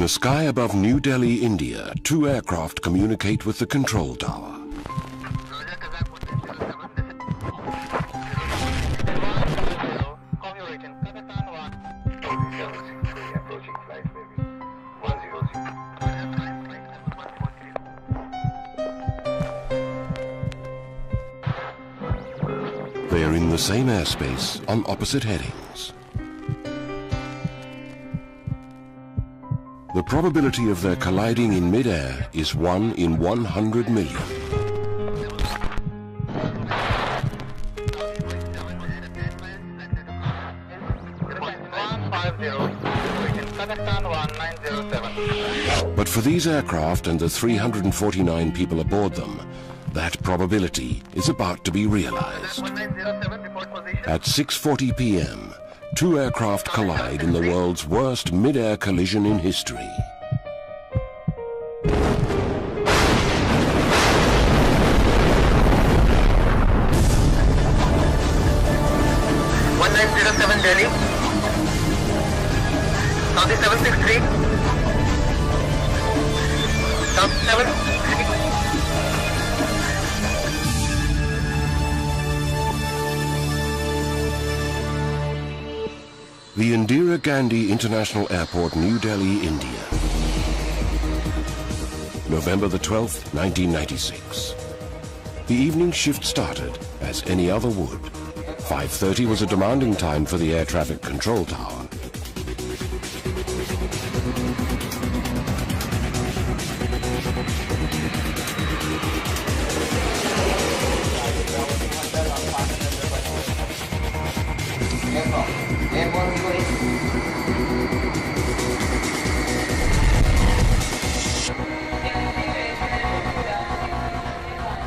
the sky above New Delhi, India, two aircraft communicate with the control tower. They are in the same airspace on opposite headings. The probability of their colliding in mid-air is 1 in 100 million. But for these aircraft and the 349 people aboard them, that probability is about to be realized. At 6:40 p.m., two aircraft collide in the world's worst mid-air collision in history. Delhi, Saudi 763, Saudi 763. The Indira Gandhi International Airport, New Delhi, India. November the 12th, 1996. The evening shift started as any other would. 5:30 was a demanding time for the air traffic control tower.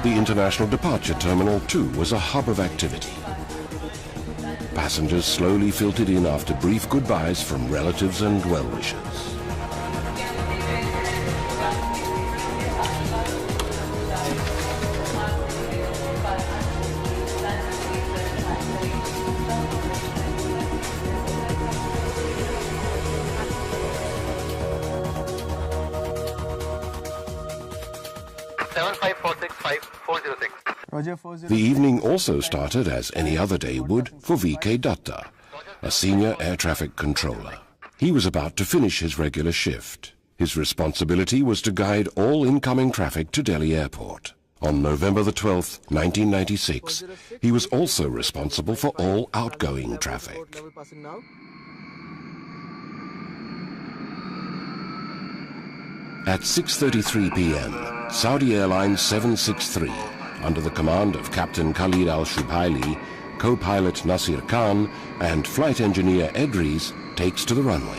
The International Departure Terminal, too, was a hub of activity. Passengers slowly filtered in after brief goodbyes from relatives and well-wishers. The evening also started, as any other day would, for V.K. Datta, a senior air traffic controller. He was about to finish his regular shift. His responsibility was to guide all incoming traffic to Delhi Airport. On November the 12th, 1996, he was also responsible for all outgoing traffic. At 6:33 p.m., Saudi Airlines 763, under the command of Captain Khalid Al-Shubhaili, co-pilot Nasir Khan, and flight engineer Edris, takes to the runway.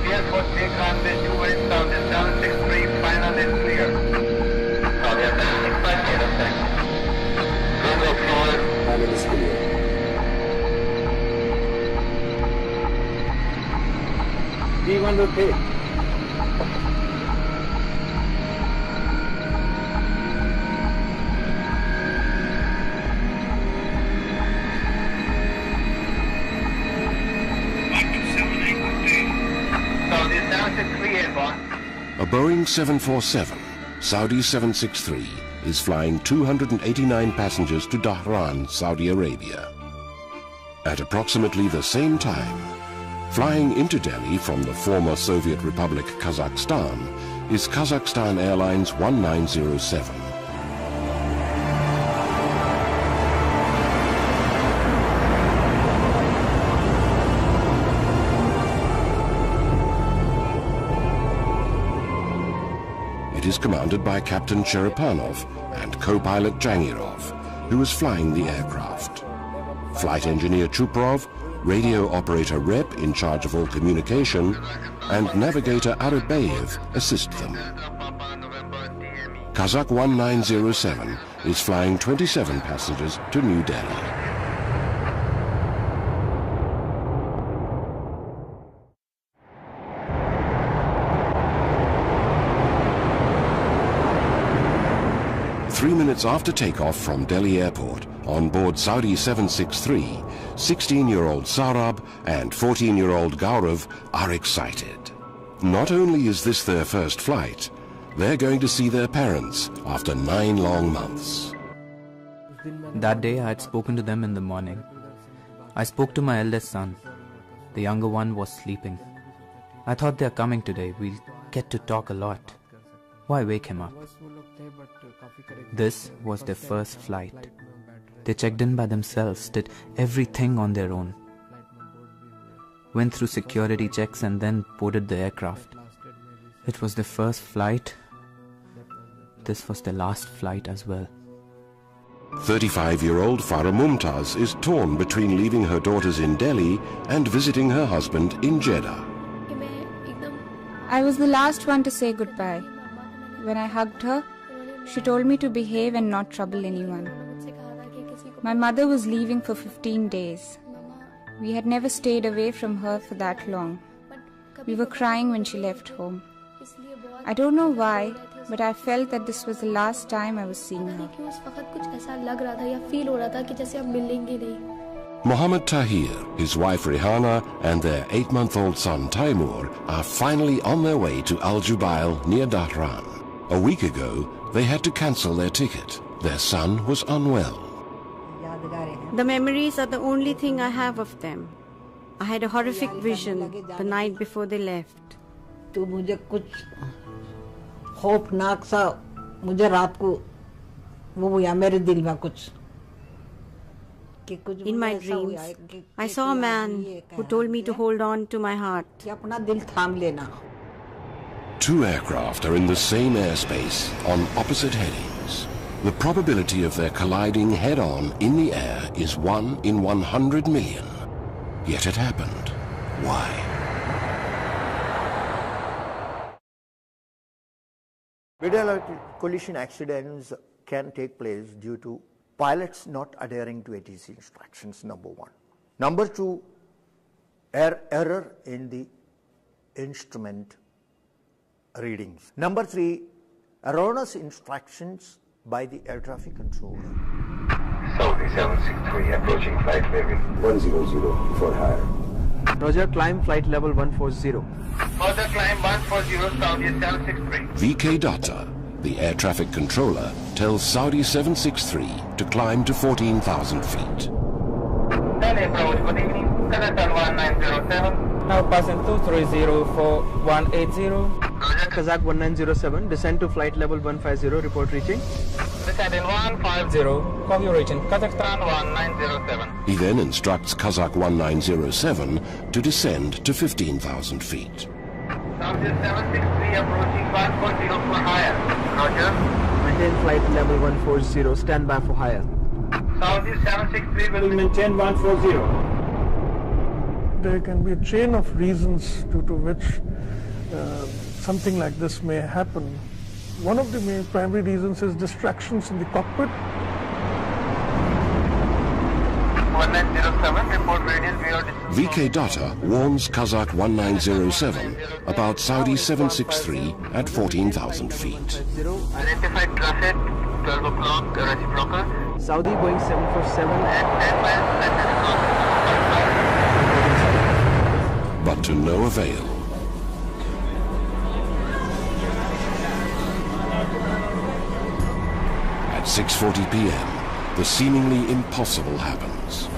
Clear for take runway 28 Saudi 763, final is clear. Saudi 765, clear of time. Runway clear, final is clear. D1 rotate. A Boeing 747, Saudi 763, is flying 289 passengers to Dhahran, Saudi Arabia. At approximately the same time, flying into Delhi from the former Soviet Republic Kazakhstan is Kazakhstan Airlines 1907. It is commanded by Captain Cherepanov and co-pilot Jangirov, who is flying the aircraft. Flight engineer Chuprov, radio operator Rep in charge of all communication, and navigator Arabian assist them. Kazakh 1907 is flying 27 passengers to New Delhi. Three minutes after takeoff from Delhi Airport, on board Saudi 763, 16-year-old Sarab and 14-year-old Gaurav are excited. Not only is this their first flight, they're going to see their parents after 9 long months. That day I had spoken to them in the morning. I spoke to my eldest son. The younger one was sleeping. I thought they're coming today. We'll get to talk a lot. Why wake him up? This was their first flight. They checked in by themselves, did everything on their own. Went through security checks and then boarded the aircraft. It was their first flight. This was their last flight as well. 35-year-old Farah Mumtaz is torn between leaving her daughters in Delhi and visiting her husband in Jeddah. I was the last one to say goodbye. When I hugged her, she told me to behave and not trouble anyone. My mother was leaving for 15 days. We had never stayed away from her for that long. We were crying when she left home. I don't know why, but I felt that this was the last time I was seeing her. Mohammed Tahir, his wife Rihanna and their 8-month-old son Taimur are finally on their way to Al Jubail near Dhahran. A week ago, they had to cancel their ticket. Their son was unwell. The memories are the only thing I have of them. I had a horrific vision the night before they left. खौफनाक सा मुझे रात को वो हुआ मेरे दिल में कुछ कि कुछ In my dreams, I saw a man who told me to hold on to my heart. कि अपना दिल थाम लेना. 2 aircraft are in the same airspace on opposite headings. The probability of their colliding head-on in the air is 1 in 100 million. Yet it happened. Why? Mid-air collision accidents can take place due to pilots not adhering to ATC instructions, number 1. Number 2, error in the instrument readings. Number 3, erroneous instructions by the air traffic controller. Saudi 763 approaching flight level 100 for higher. Roger, climb flight level 140. Further climb 140 Saudi 763. VK Datta, the air traffic controller, tells Saudi 763 to climb to 14,000 feet. Delhi approach, good evening. Kazakhstan 1907. Now passing 230 for 180. Roger. Kazakh 1907, descend to flight level 150, report reaching. Descend in 150. Copy reaching Kazakhstan 1907. He then instructs Kazakh 1907 to descend to 15,000 feet. Saudi 763 approaching 140 for higher. Roger. Maintain flight level 140, stand by for higher. Saudi 763 will maintain 140. There can be a chain of reasons due to which something like this may happen. One of the main primary reasons is distractions in the cockpit. 1907, report radius 0 distance. VK Datta warns Kazakh 1907 about Saudi 763 at 14,000 feet. Identified traffic, 12 o'clock, reciprocal. Saudi going 747 and 10 miles, But to no avail. At 6:40 p.m., the seemingly impossible happens.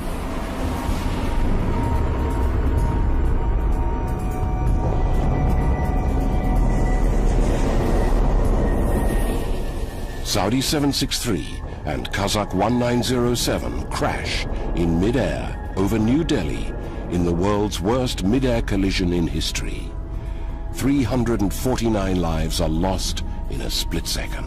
Saudi 763 and Kazakh 1907 crash in mid-air over New Delhi in the world's worst mid-air collision in history. 349 lives are lost in a split second.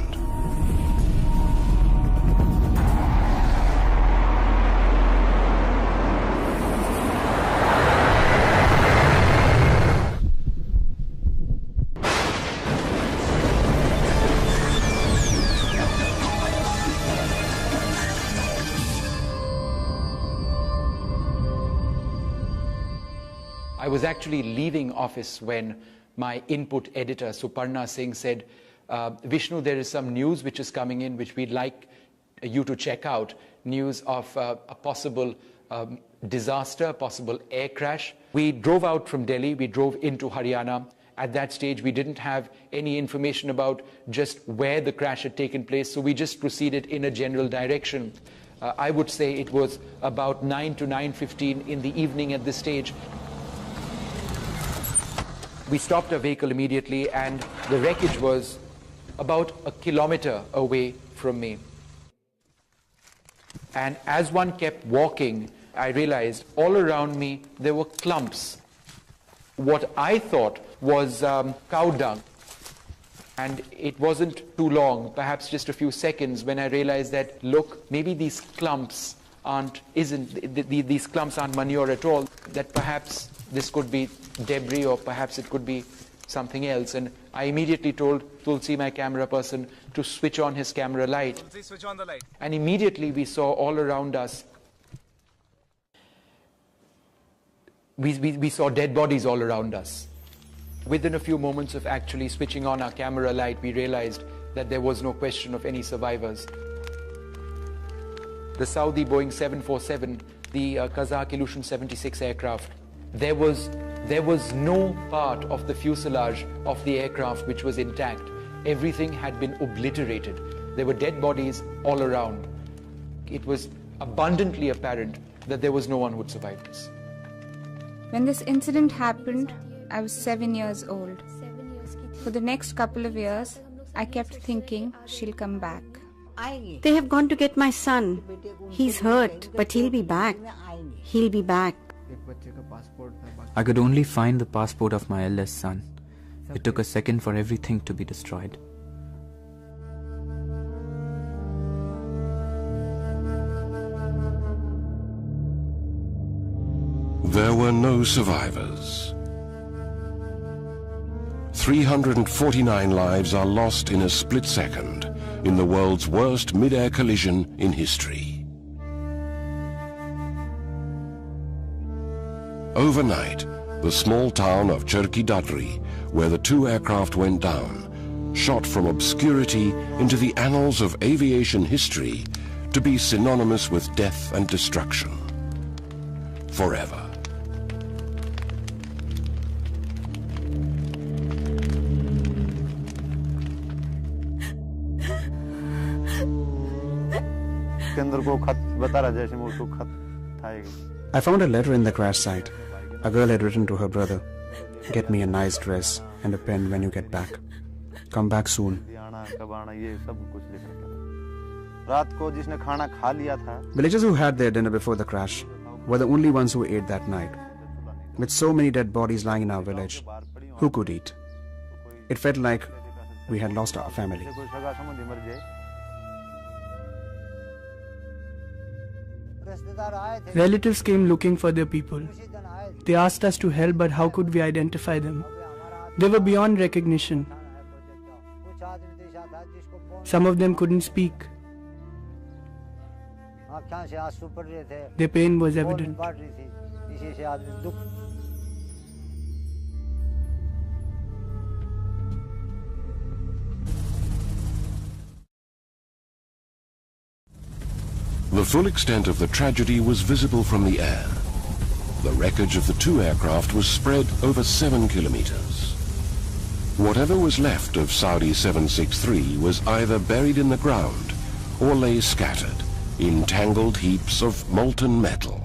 I was actually leaving office when my input editor, Suparna Singh, said, Vishnu, there is some news which is coming in which we'd like you to check out. News of a possible disaster, possible air crash. We drove out from Delhi, we drove into Haryana, At that stage, we didn't have any information about just where the crash had taken place, so we just proceeded in a general direction. I would say it was about 9 to 9:15 in the evening at this stage. We stopped our vehicle immediately, and the wreckage was about a kilometer away from me. And as one kept walking, I realized all around me there were clumps. What I thought was cow dung. And it wasn't too long, perhaps just a few seconds, when I realized that, look, maybe these clumps aren't manure at all, that perhaps this could be debris or perhaps it could be something else. And I immediately told Tulsi, my camera person, to switch on his camera light. Tulsi, switch on the light. And immediately we saw all around us, we saw dead bodies all around us. Within a few moments of actually switching on our camera light, we realized that there was no question of any survivors. The Saudi Boeing 747, the Kazakh Ilyushin 76 aircraft, there was no part of the fuselage of the aircraft which was intact. Everything had been obliterated. There were dead bodies all around. It was abundantly apparent that there was no one who would survive this. When this incident happened, I was 7 years old. For the next couple of years, I kept thinking she'll come back. They have gone to get my son. He's hurt, but he'll be back. He'll be back. I could only find the passport of my eldest son. It took a second for everything to be destroyed. There were no survivors. 349 lives are lost in a split second in the world's worst mid-air collision in history. Overnight, the small town of Cherki Dadri, where the two aircraft went down, shot from obscurity into the annals of aviation history to be synonymous with death and destruction. Forever. I found a letter in the crash site. A girl had written to her brother, "Get me a nice dress and a pen when you get back. Come back soon." Villagers who had their dinner before the crash were the only ones who ate that night. With so many dead bodies lying in our village, who could eat? It felt like we had lost our family. Relatives came looking for their people. They asked us to help, but how could we identify them? They were beyond recognition. Some of them couldn't speak. Their pain was evident. The full extent of the tragedy was visible from the air. The wreckage of the two aircraft was spread over 7 kilometers. Whatever was left of Saudi 763 was either buried in the ground or lay scattered in tangled heaps of molten metal.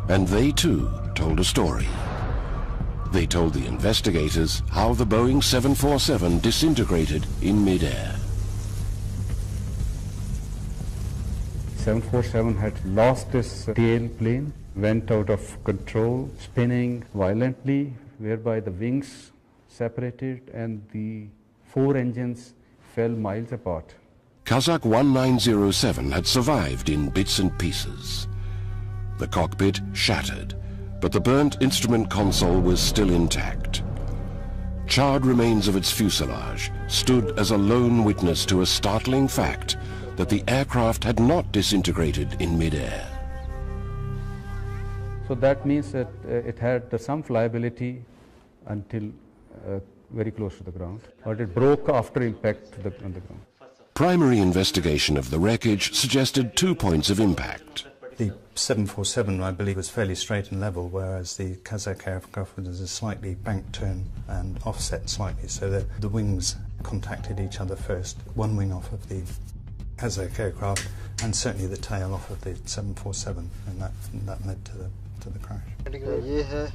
And they too told a story. They told the investigators how the Boeing 747 disintegrated in mid-air. 747 had lost its tail plane, went out of control, spinning violently, whereby the wings separated and the four engines fell miles apart. Kazakh 1907 had survived in bits and pieces. The cockpit shattered, but the burnt instrument console was still intact. Charred remains of its fuselage stood as a lone witness to a startling fact that the aircraft had not disintegrated in mid-air. So that means that it had some flyability until very close to the ground, but it broke after impact on the ground. Primary investigation of the wreckage suggested 2 points of impact. The 747, I believe, was fairly straight and level, whereas the Kazakh aircraft was a slightly bank turn and offset slightly, so that the wings contacted each other first. One wing off of the Kazakh aircraft and certainly the tail off of the 747, and that led to the crash.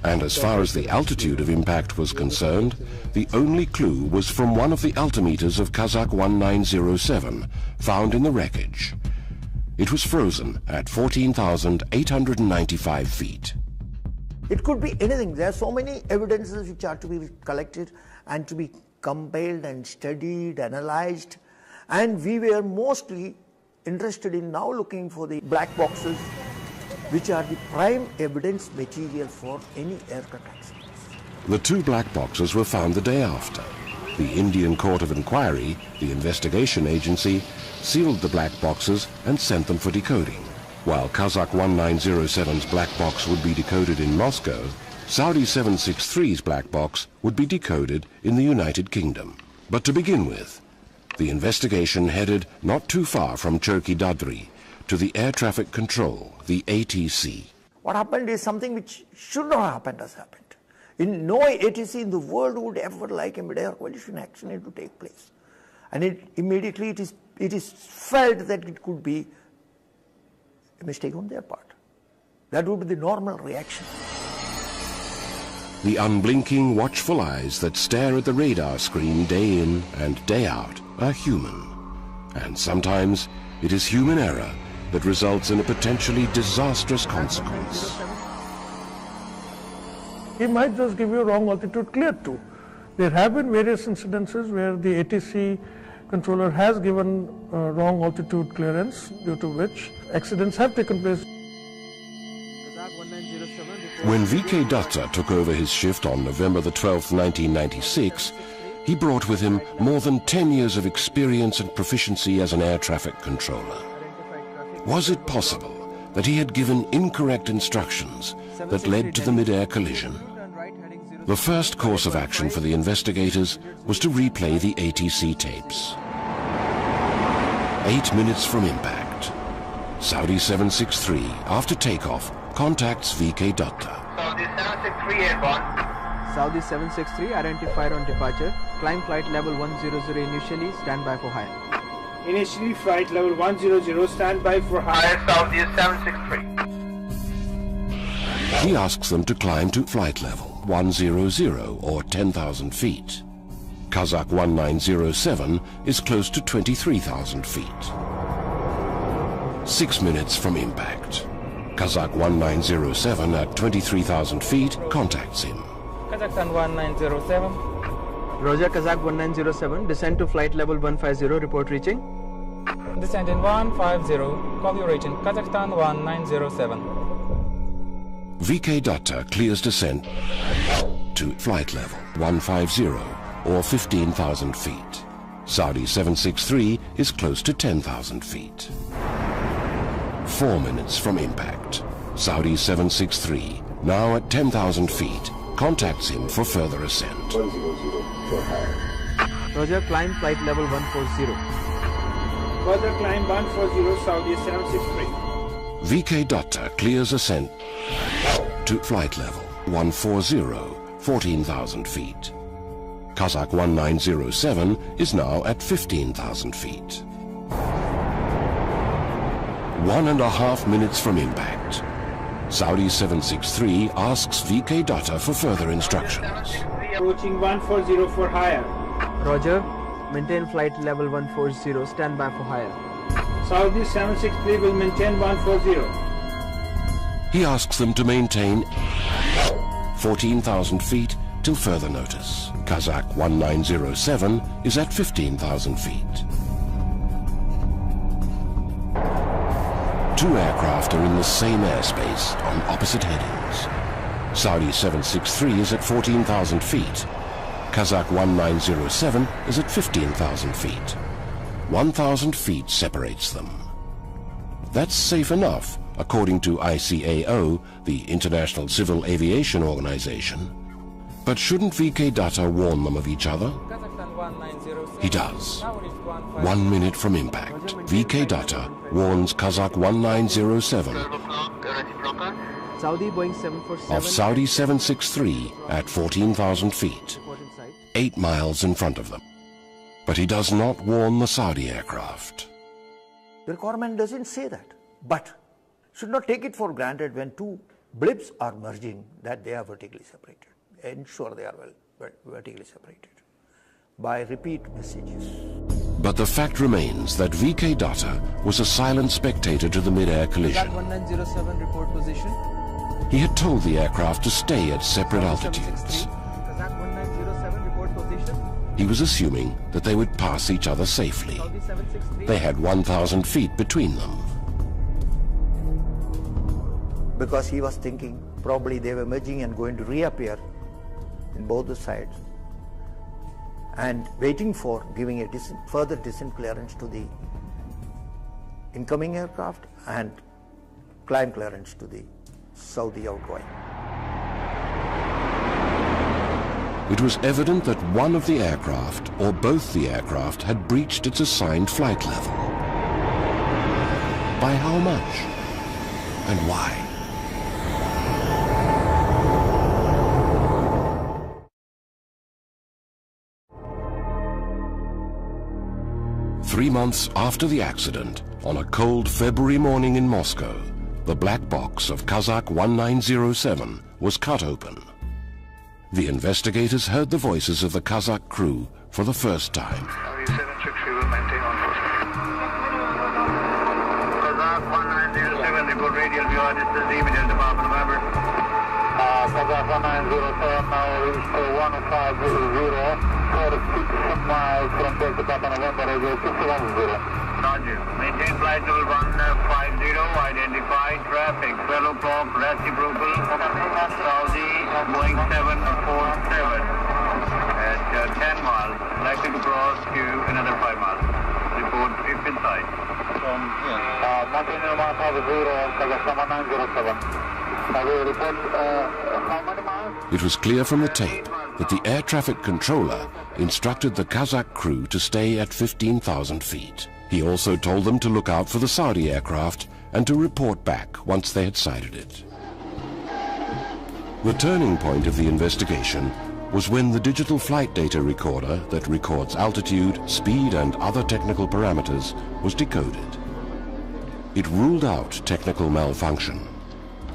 And as far as the altitude of impact was concerned, the only clue was from one of the altimeters of Kazakh 1907 found in the wreckage. It was frozen at 14,895 feet. It could be anything. There are so many evidences which are to be collected and to be compiled and studied, analyzed, and we were mostly interested in now looking for the black boxes, which are the prime evidence material for any aircraft accidents. The two black boxes were found the day after. The Indian Court of Inquiry, the investigation agency, sealed the black boxes and sent them for decoding. While Kazakh 1907's black box would be decoded in Moscow, Saudi 763's black box would be decoded in the United Kingdom. But to begin with, the investigation headed not too far from Cherki Dadri to the Air Traffic Control, the ATC. What happened is something which should not have happened has happened. In no ATC in the world would ever like a mid-air collision accident to take place. And immediately it is felt that it could be a mistake on their part. That would be the normal reaction. The unblinking, watchful eyes that stare at the radar screen day in and day out are human. And sometimes it is human error that results in a potentially disastrous consequence. He might just give you a wrong altitude clear to. There have been various incidences where the ATC controller has given wrong altitude clearance, due to which accidents have taken place. When VK Datta took over his shift on November the 12th, 1996, he brought with him more than 10 years of experience and proficiency as an air traffic controller. Was it possible that he had given incorrect instructions that led to the mid-air collision? The first course of action for the investigators was to replay the ATC tapes. 8 minutes from impact, Saudi 763, after takeoff, contacts VK Datta. Saudi 763 airborne. Saudi 763 identified on departure. Climb flight level 100 initially, stand by for higher. Initially flight level 100, stand by for higher. Saudi 763. He asks them to climb to flight level 100 or 10,000 feet. Kazakh 1907 is close to 23,000 feet. 6 minutes from impact, Kazakh 1907 at 23,000 feet contacts him. Kazakhstan 1907. Roger, Kazakh 1907, descend to flight level 150, report reaching. Descend in 150, call you reaching Kazakhstan 1907. VK Datta clears descent to flight level 150 or 15,000 feet. Saudi 763 is close to 10,000 feet. 4 minutes from impact, Saudi 763, now at 10,000 feet, contacts him for further ascent. 100 for higher. Roger, climb flight level 140. Further climb 140, Saudi 763. VK Datta clears ascent to flight level 140, 14,000 feet. Kazakh 1907 is now at 15,000 feet. 1.5 minutes from impact, Saudi 763 asks VK Datta for further instructions. Approaching 140 for higher. Roger, maintain flight level 140, stand by for higher. Saudi 763 will maintain 140. He asks them to maintain 14,000 feet till further notice. Kazakh 1907 is at 15,000 feet. Two aircraft are in the same airspace on opposite headings. Saudi 763 is at 14,000 feet. Kazakh 1907 is at 15,000 feet. 1,000 feet separates them. That's safe enough, according to ICAO, the International Civil Aviation Organization. But shouldn't VK Datta warn them of each other? He does. 1 minute from impact, VK Datta warns Kazakh 1907 Saudi Boeing 747 of Saudi 763 at 14,000 feet, 8 miles in front of them. But he does not warn the Saudi aircraft. The requirement doesn't say that, but should not take it for granted when two blips are merging that they are vertically separated. Ensure they are vertically separated by repeat messages. But the fact remains that VK Datta was a silent spectator to the mid-air collision. 1907 report position. He had told the aircraft to stay at separate altitudes. He was assuming that they would pass each other safely. They had 1,000 feet between them. Because he was thinking probably they were merging and going to reappear in both the sides, and waiting for giving a further descent clearance to the incoming aircraft and climb clearance to the Saudi outgoing. It was evident that one of the aircraft, or both the aircraft, had breached its assigned flight level. By how much? And why? Three months after the accident, on a cold February morning in Moscow, the black box of Kazakh 1907 was cut open. The investigators heard the voices of the Kazakh crew for the first time. Kazakh 1907, report radial view, this is the immediate department member. Kazakh 1907 now reached 1500, 46 miles from Delta Papa November, radio 610. Roger. Maintain flight level 150, identified traffic, 12 o'clock, reciprocal, Saudi, Boeing 747 at 10 miles, likely to cross to another 5 miles. Report if inside. From here. Maintain 150, Kazakhstan 1907. It was clear from the tape that the air traffic controller instructed the Kazakh crew to stay at 15,000 feet. He also told them to look out for the Saudi aircraft and to report back once they had sighted it. The turning point of the investigation was when the digital flight data recorder that records altitude, speed and other technical parameters was decoded. It ruled out technical malfunction.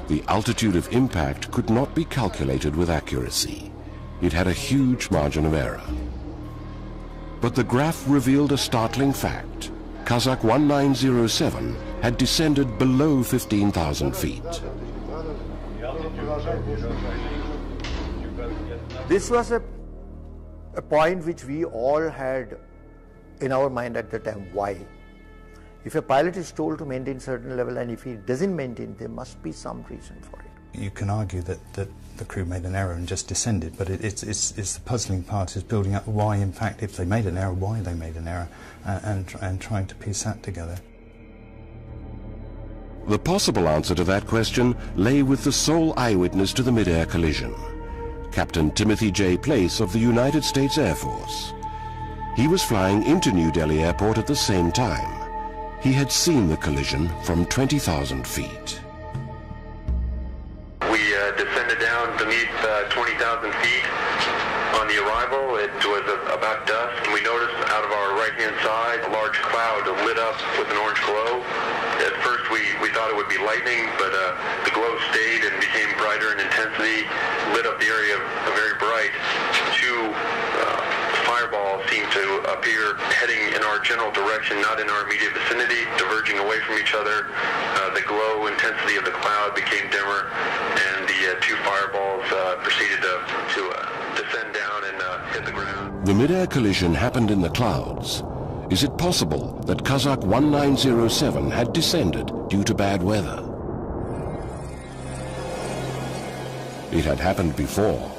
The altitude of impact could not be calculated with accuracy. It had a huge margin of error. But the graph revealed a startling fact. Kazakh 1907 had descended below 15,000 feet. This was a point which we all had in our mind at the time. Why? If a pilot is told to maintain certain level and if he doesn't maintain, there must be some reason for it. You can argue that the crew made an error and just descended, but it's the puzzling part is building up why, in fact, if they made an error, why they made an error, and trying to piece that together. The possible answer to that question lay with the sole eyewitness to the mid-air collision, Captain Timothy J. Place of the United States Air Force. He was flying into New Delhi Airport at the same time. He had seen the collision from 20,000 feet. We descended down beneath 20,000 feet. On the arrival, it was about dusk, and we noticed out of our right-hand side a large cloud lit up with an orange glow. At first, we thought it would be lightning, but the glow stayed and became brighter in intensity, lit up the area very bright. Two fireballs seemed to appear heading in our general direction, not in our immediate vicinity, diverging away from each other. The glow intensity of the cloud became dimmer, and the two fireballs proceeded to descend down and hit the ground. The mid-air collision happened in the clouds. Is it possible that Kazakh 1907 had descended due to bad weather? It had happened before.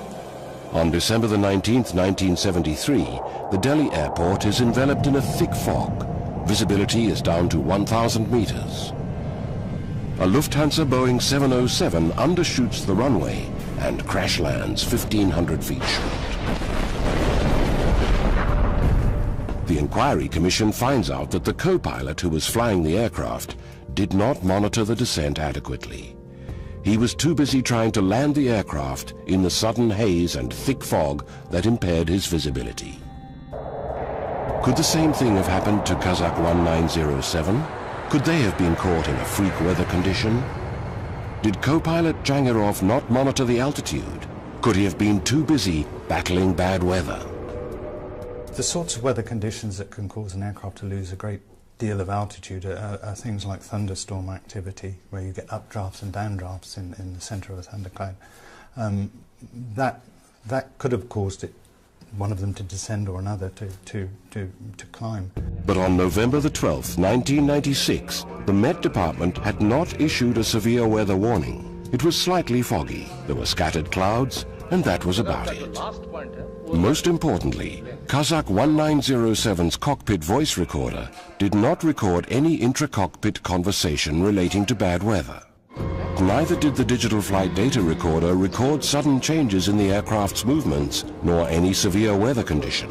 On December the 19th, 1973, the Delhi airport is enveloped in a thick fog. Visibility is down to 1,000 meters. A Lufthansa Boeing 707 undershoots the runway and crash lands 1,500 feet short. The inquiry commission finds out that the co-pilot who was flying the aircraft did not monitor the descent adequately. He was too busy trying to land the aircraft in the sudden haze and thick fog that impaired his visibility. Could the same thing have happened to Kazakh 1907? Could they have been caught in a freak weather condition? Did co-pilot Jangirov not monitor the altitude? Could he have been too busy battling bad weather? The sorts of weather conditions that can cause an aircraft to lose a great deal of altitude are things like thunderstorm activity, where you get updrafts and downdrafts in the center of a thundercloud. That could have caused one of them to descend or another to climb. But on November the 12th, 1996, the Met Department had not issued a severe weather warning. It was slightly foggy, there were scattered clouds, and that was about it. Most importantly, Kazakh 1907's cockpit voice recorder did not record any intra-cockpit conversation relating to bad weather. Neither did the digital flight data recorder record sudden changes in the aircraft's movements, nor any severe weather condition.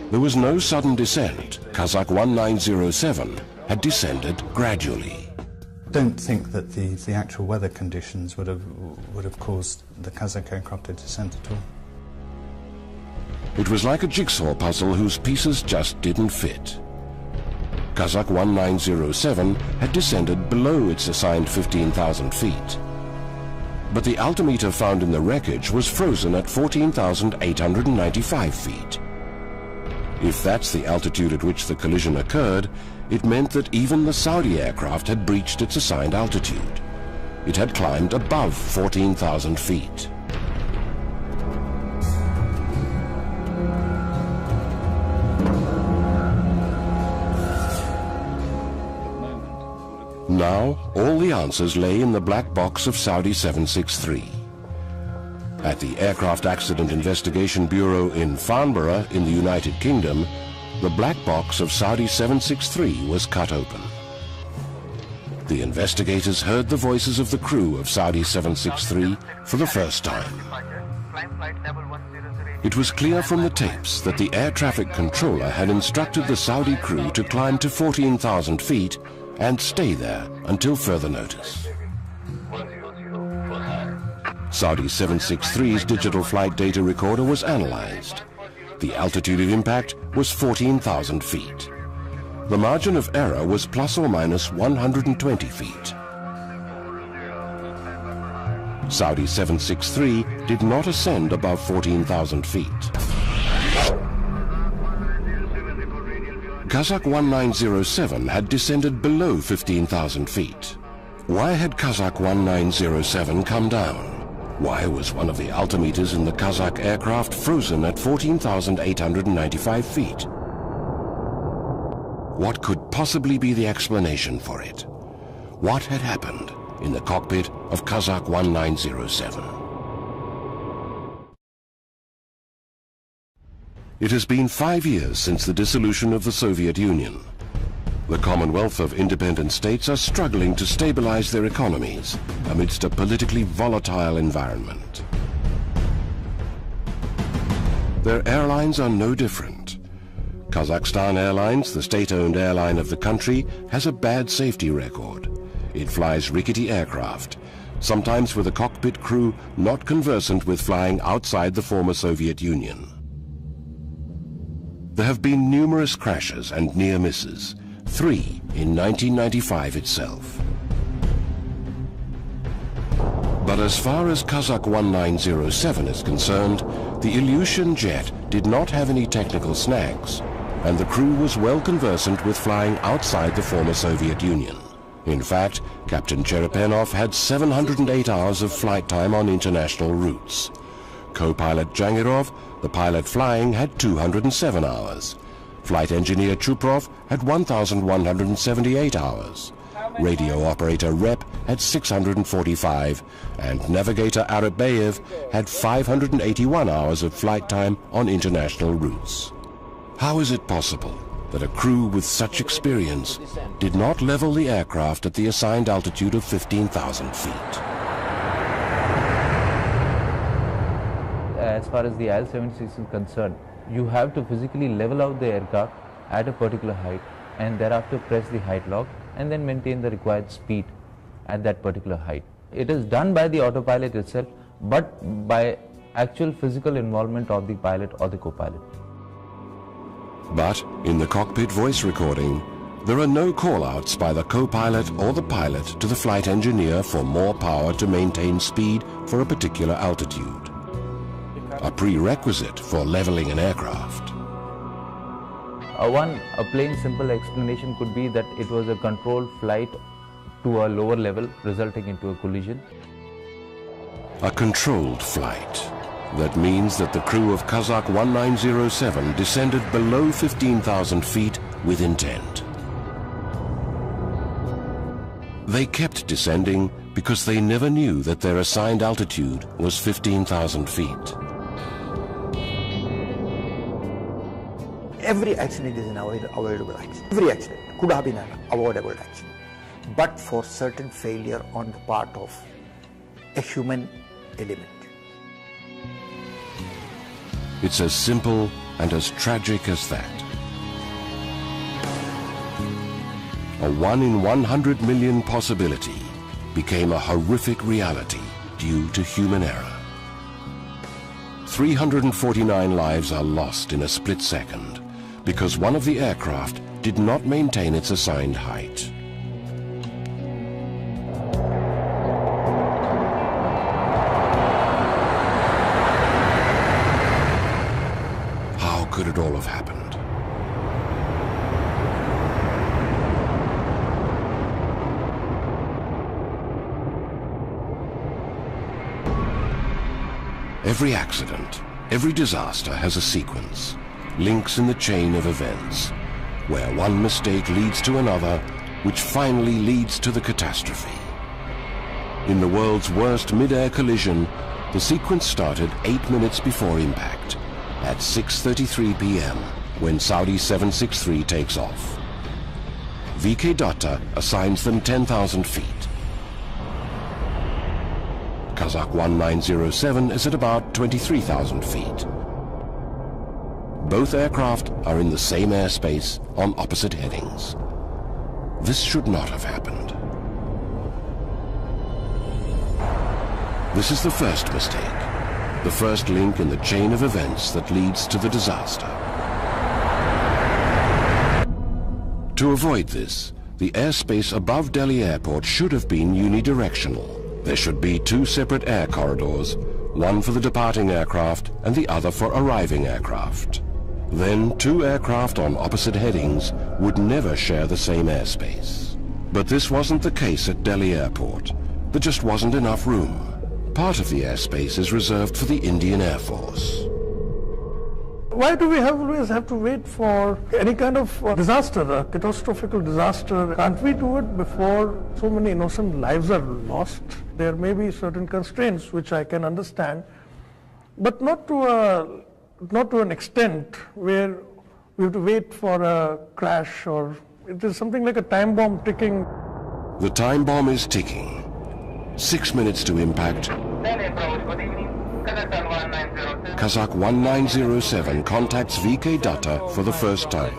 There was no sudden descent. Kazakh 1907 had descended gradually. I don't think that the actual weather conditions would have caused the Kazakh aircraft to descend at all. It was like a jigsaw puzzle whose pieces just didn't fit. Kazakh 1907 had descended below its assigned 15,000 feet. But the altimeter found in the wreckage was frozen at 14,895 feet. If that's the altitude at which the collision occurred, it meant that even the Saudi aircraft had breached its assigned altitude. It had climbed above 14,000 feet. Now, all the answers lay in the black box of Saudi 763. At the Aircraft Accident Investigation Bureau in Farnborough in the United Kingdom, the black box of Saudi 763 was cut open. The investigators heard the voices of the crew of Saudi 763 for the first time. It was clear from the tapes that the air traffic controller had instructed the Saudi crew to climb to 14,000 feet and stay there until further notice. Saudi 763's digital flight data recorder was analyzed. The altitude of impact was 14,000 feet. The margin of error was plus or minus 120 feet. Saudi 763 did not ascend above 14,000 feet. Kazakh 1907 had descended below 15,000 feet. Why had Kazakh 1907 come down? Why was one of the altimeters in the Kazakh aircraft frozen at 14,895 feet? What could possibly be the explanation for it? What had happened in the cockpit of Kazakh 1907? It has been 5 years since the dissolution of the Soviet Union. The Commonwealth of Independent States are struggling to stabilize their economies amidst a politically volatile environment. Their airlines are no different. Kazakhstan Airlines, the state-owned airline of the country, has a bad safety record. It flies rickety aircraft, sometimes with a cockpit crew not conversant with flying outside the former Soviet Union. There have been numerous crashes and near misses, 3 in 1995 itself. But as far as Kazakh 1907 is concerned, the Ilyushin jet did not have any technical snags, and the crew was well conversant with flying outside the former Soviet Union. In fact, Captain Cherepenov had 708 hours of flight time on international routes. Co-pilot Jangirov, the pilot flying, had 207 hours. Flight engineer Chuprov had 1,178 hours. Radio operator Rep had 645, and navigator Arabian had 581 hours of flight time on international routes. How is it possible that a crew with such experience did not level the aircraft at the assigned altitude of 15,000 feet? As far as the IL-76 is concerned, you have to physically level out the aircraft at a particular height and thereafter press the height lock and then maintain the required speed at that particular height. It is done by the autopilot itself, but by actual physical involvement of the pilot or the co-pilot. But in the cockpit voice recording, there are no call-outs by the co-pilot or the pilot to the flight engineer for more power to maintain speed for a particular altitude, a prerequisite for leveling an aircraft. A plain simple explanation could be that it was a controlled flight to a lower level resulting into a collision. A controlled flight. That means that the crew of Kazakh 1907 descended below 15,000 feet with intent. They kept descending because they never knew that their assigned altitude was 15,000 feet. Every accident is an avoidable accident. Every accident could have been an avoidable accident, but for certain failure on the part of a human element. It's as simple and as tragic as that. A 1 in 100 million possibility became a horrific reality due to human error. 349 lives are lost in a split second because one of the aircraft did not maintain its assigned height. How could it all have happened? Every accident, every disaster has a sequence, links in the chain of events, where one mistake leads to another, which finally leads to the catastrophe. In the world's worst mid-air collision, the sequence started 8 minutes before impact, at 6:33 p.m., when Saudi 763 takes off. VK Datta assigns them 10,000 feet. Kazakh 1907 is at about 23,000 feet. Both aircraft are in the same airspace on opposite headings. This should not have happened. This is the first mistake, the first link in the chain of events that leads to the disaster. To avoid this, the airspace above Delhi Airport should have been unidirectional. There should be 2 separate air corridors, one for the departing aircraft and the other for arriving aircraft. Then 2 aircraft on opposite headings would never share the same airspace. But this wasn't the case at Delhi Airport. There just wasn't enough room. Part of the airspace is reserved for the Indian Air Force. Why do we always have to wait for any kind of disaster, a catastrophic disaster? Can't we do it before so many innocent lives are lost? There may be certain constraints which I can understand, but not to an extent where we have to wait for a crash, or it is something like a time bomb ticking. The time bomb is ticking. 6 minutes to impact. Kazakh 1907 contacts VK Datta for the first time.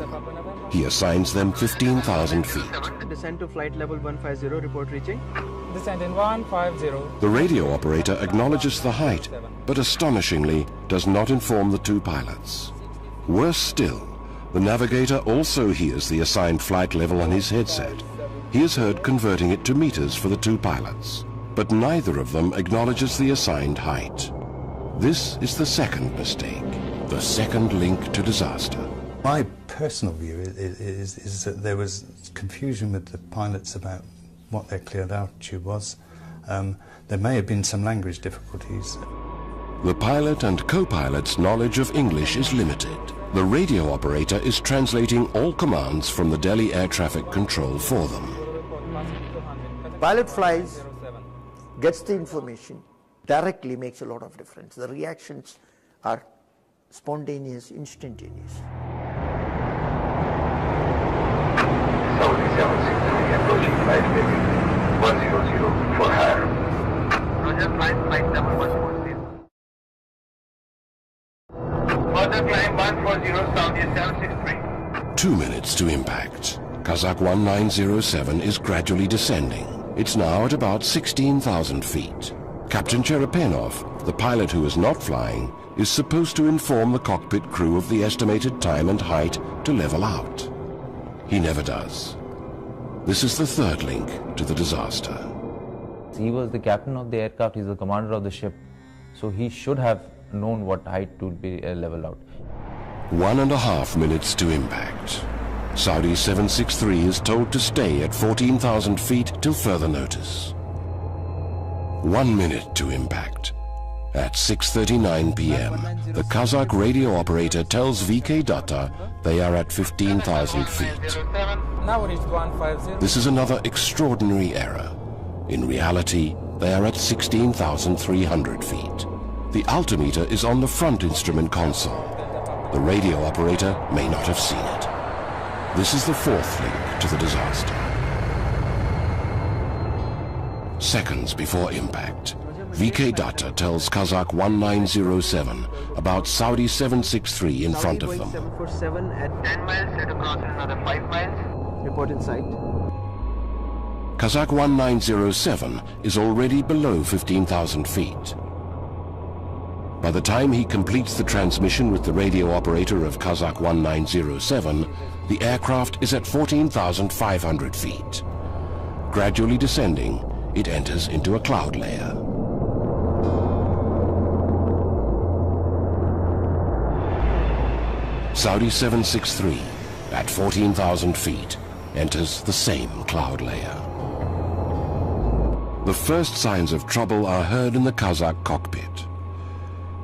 He assigns them 15,000 feet. Descend to flight level 150, report reaching. Descend in 150. The radio operator acknowledges the height, but astonishingly does not inform the 2 pilots. Worse still, the navigator also hears the assigned flight level on his headset. He is heard converting it to meters for the 2 pilots, but neither of them acknowledges the assigned height. This is the second mistake, the second link to disaster. My personal view is that there was confusion with the pilots about what their cleared altitude was. There may have been some language difficulties. The pilot and co-pilot's knowledge of English is limited. The radio operator is translating all commands from the Delhi Air Traffic Control for them. Pilot flies, gets the information, directly makes a lot of difference. The reactions are spontaneous, instantaneous. Saudi 763 approaching flight heading 100 for higher. Roger, flight level 140. Further climb 140 Saudi 763. 2 minutes to impact. Kazakh 1907 is gradually descending. It's now at about 16,000 feet. Captain Cherepenov, the pilot who is not flying, is supposed to inform the cockpit crew of the estimated time and height to level out. He never does. This is the third link to the disaster. He was the captain of the aircraft, he's the commander of the ship, so he should have known what height to be level out. 1.5 minutes to impact. Saudi 763 is told to stay at 14,000 feet till further notice. 1 minute to impact. At 6:39 p.m., the Kazakh radio operator tells VK Datta they are at 15,000 feet. Now reached 150. This is another extraordinary error. In reality, they are at 16,300 feet. The altimeter is on the front instrument console. The radio operator may not have seen it. This is the fourth link to the disaster. Seconds before impact, VK Datta tells Kazakh 1907 about Saudi 763 in front of them. 747 at 10 miles, set across another 5 miles. reported site. Kazakh 1907 is already below 15,000 feet. By the time he completes the transmission with the radio operator of Kazakh 1907, the aircraft is at 14,500 feet. Gradually descending, it enters into a cloud layer. Saudi 763, at 14,000 feet, enters the same cloud layer. The first signs of trouble are heard in the Kazakh cockpit.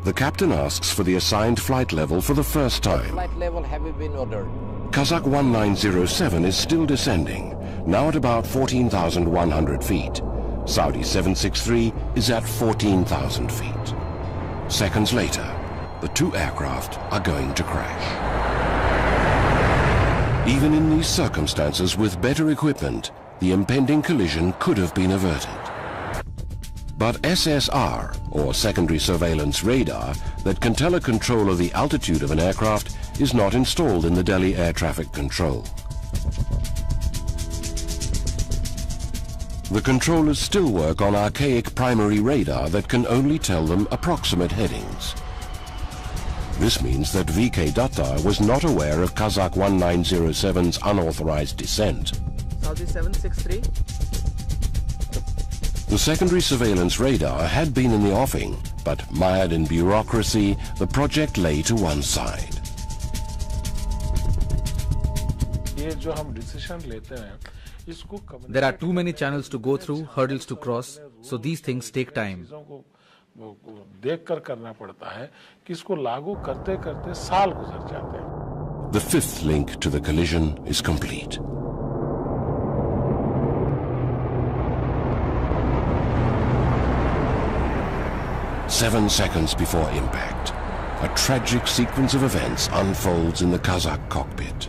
The captain asks for the assigned flight level for the first time. Flight level have you been ordered? Kazakh 1907 is still descending, now at about 14,100 feet. Saudi 763 is at 14,000 feet. Seconds later, the two aircraft are going to crash. Even in these circumstances, with better equipment, the impending collision could have been averted. But SSR, or secondary surveillance radar, that can tell a controller the altitude of an aircraft is not installed in the Delhi Air Traffic Control. The controllers still work on archaic primary radar that can only tell them approximate headings. This means that VK Datta was not aware of Kazakh 1907's unauthorized descent. Saudi 763. The secondary surveillance radar had been in the offing, but mired in bureaucracy, the project lay to one side. There are too many channels to go through, hurdles to cross, so these things take time. The fifth link to the collision is complete. Seven seconds before impact, a tragic sequence of events unfolds in the Kazakh cockpit.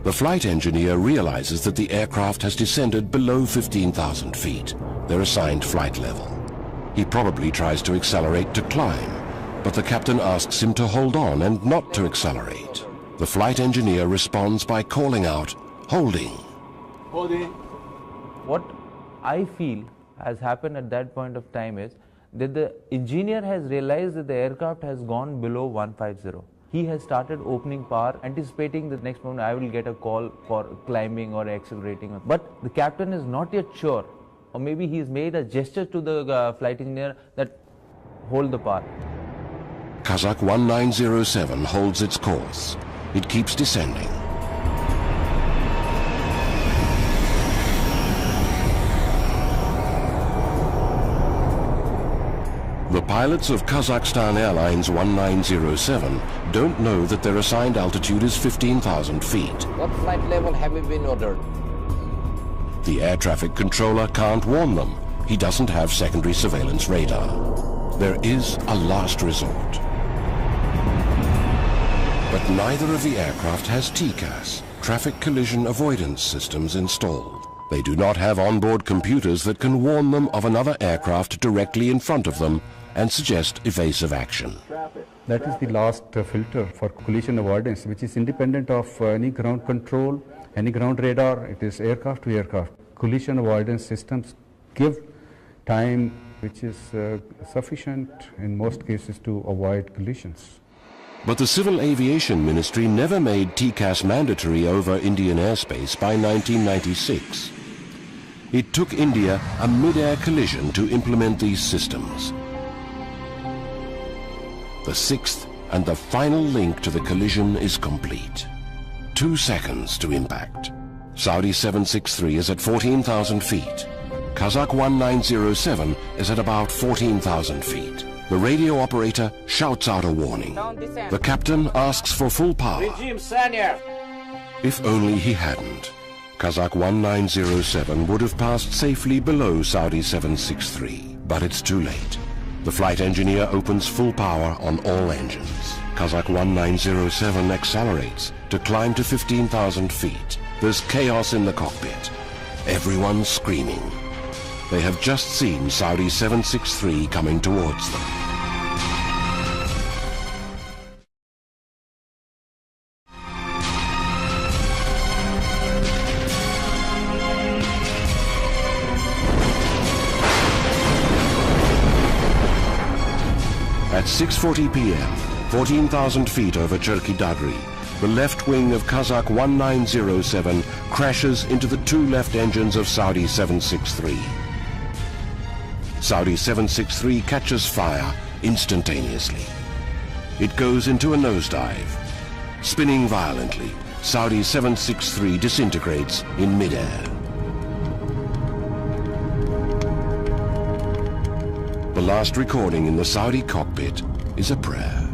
The flight engineer realizes that the aircraft has descended below 15,000 feet, their assigned flight level. He probably tries to accelerate to climb, but the captain asks him to hold on and not to accelerate. The flight engineer responds by calling out, "Holding." What I feel has happened at that point of time is that the engineer has realized that the aircraft has gone below 150. He has started opening power, anticipating the next moment I will get a call for climbing or accelerating. But the captain is not yet sure, or maybe he's made a gesture to the flight engineer that hold the power. Kazakh 1907 holds its course. It keeps descending. The pilots of Kazakhstan Airlines 1907 don't know that their assigned altitude is 15,000 feet. What flight level have you been ordered? The air traffic controller can't warn them. He doesn't have secondary surveillance radar. There is a last resort. But neither of the aircraft has TCAS, traffic collision avoidance systems, installed. They do not have onboard computers that can warn them of another aircraft directly in front of them and suggest evasive action. That is the last filter for collision avoidance, which is independent of any ground control, any ground radar. It is aircraft to aircraft. Collision avoidance systems give time which is sufficient in most cases to avoid collisions. But the Civil Aviation Ministry never made TCAS mandatory over Indian airspace by 1996. It took India a mid-air collision to implement these systems. The sixth and the final link to the collision is complete. 2 seconds to impact. Saudi 763 is at 14,000 feet. Kazakh 1907 is at about 14,000 feet. The radio operator shouts out a warning. The captain asks for full power. If only he hadn't. Kazakh 1907 would have passed safely below Saudi 763, but it's too late. The flight engineer opens full power on all engines. Kazakh 1907 accelerates to climb to 15,000 feet. There's chaos in the cockpit. Everyone's screaming. They have just seen Saudi 763 coming towards them. At 6:40 p.m., 14,000 feet over Cherki Dadri, the left wing of Kazakh 1907 crashes into the 2 left engines of Saudi 763. Saudi 763 catches fire instantaneously. It goes into a nosedive. Spinning violently, Saudi 763 disintegrates in mid-air. The last recording in the Saudi cockpit is a prayer.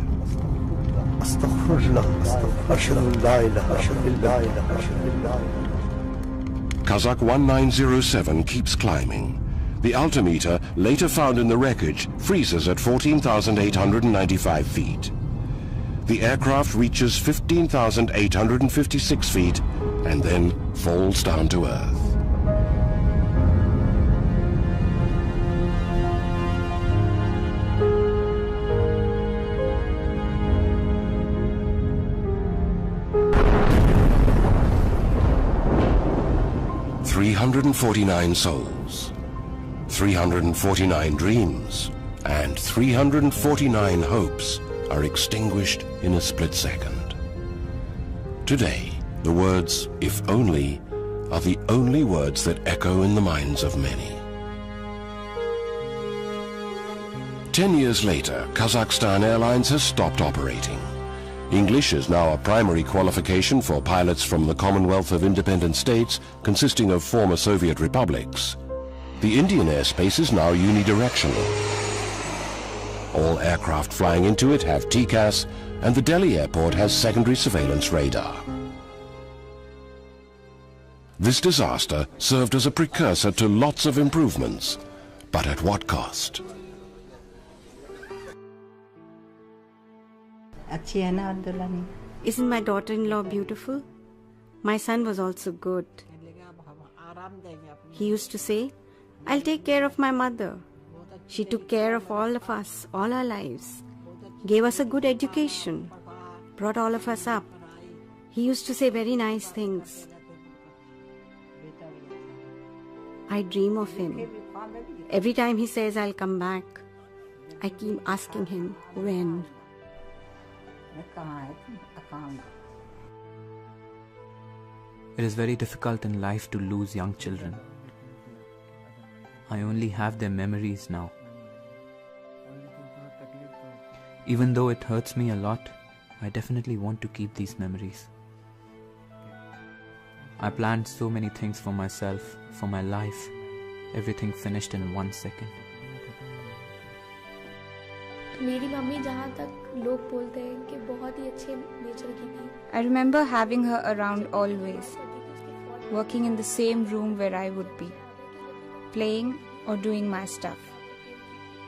Kazakh 1907 keeps climbing. The altimeter, later found in the wreckage, freezes at 14,895 feet. The aircraft reaches 15,856 feet and then falls down to earth. "349 souls, 349 dreams, and 349 hopes are extinguished in a split second." Today, the words, "if only," are the only words that echo in the minds of many. 10 years later, Kazakhstan Airlines has stopped operating. English is now a primary qualification for pilots from the Commonwealth of Independent States consisting of former Soviet republics. The Indian airspace is now unidirectional. All aircraft flying into it have TCAS, and the Delhi airport has secondary surveillance radar. This disaster served as a precursor to lots of improvements, but at what cost? Isn't my daughter-in-law beautiful? My son was also good. He used to say, "I'll take care of my mother. She took care of all of us, all our lives, gave us a good education, brought all of us up." He used to say very nice things. I dream of him. Every time he says, "I'll come back," I keep asking him, when? It is very difficult in life to lose young children. I only have their memories now. Even though it hurts me a lot, I definitely want to keep these memories. I planned so many things for myself, for my life. Everything finished in 1 second. मेरी mummy जहाँ तक लोग बोलते हैं कि बहुत ही अच्छे nature की थी. I remember having her around always, working in the same room where I would be, playing or doing my stuff.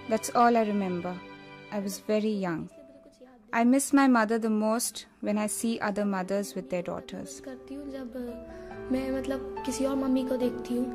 That's all I remember. I was very young. I miss my mother the most when I see other mothers with their daughters. करती हूँ जब मैं मतलब किसी और mummy को देखती हूँ